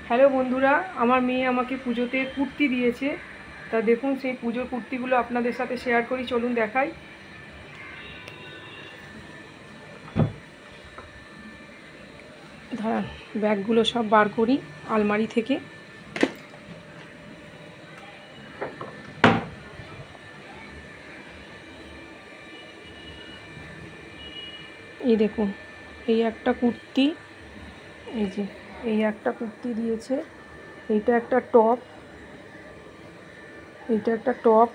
Hello বন্ধুরা, আমার মেয়ে আমাকে পুজোতে কুর্তি দিয়েছে। তা দেখুন সেই পুজোর কুর্তিগুলো আপনাদের সাথে শেয়ার করি, চলুন দেখাই। দাঁড়ান, ব্যাগগুলো সব বার করি আলমারি থেকে। এই দেখুন, এই একটা কুর্তি, এই একটা কুর্তি দিয়েছে। এইটা একটা টপ, এইটা একটা টপ,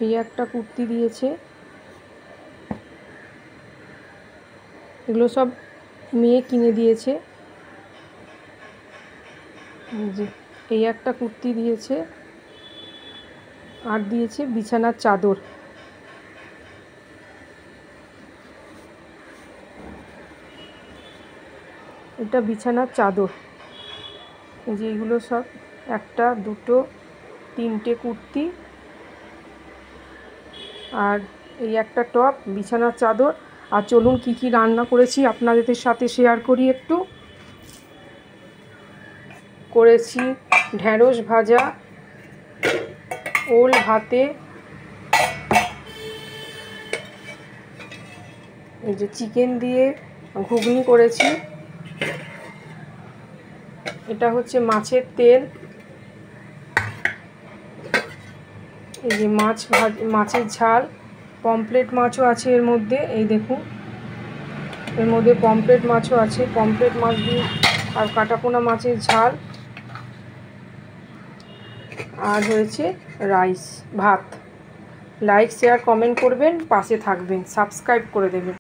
এই একটা কুর্তি দিয়েছে। এগুলো সব মেয়ে কিনে দিয়েছে। এই একটা কুর্তি দিয়েছে, আর দিয়েছে বিছানার চাদর। এটা বিছানার চাদর। এই যে এগুলো সব একটা, দুটো, তিনটে কুর্তি, আর এই একটা টপ, বিছানার চাদর। আর চলুন কি কি রান্না করেছি আপনাদের সাথে শেয়ার করি একটু। করেছি ঢ্যাঁড়স ভাজা, ওল ভাতে, এই যে চিকেন দিয়ে ঘুগনি করেছি। এটা হচ্ছে মাছের তেল, এই যে মাছের ঝাল, পমফ্রেট মাছও আছে এর মধ্যে। এই দেখুন, এর মধ্যে পমফ্রেট মাছও আছে, পমফ্রেট মাছ দিয়ে আর কাটাপোনা মাছের ঝাল। আর হয়েছে রাইস, ভাত। লাইক, শেয়ার, কমেন্ট করবেন, পাশে থাকবেন, সাবস্ক্রাইব করে দেবেন।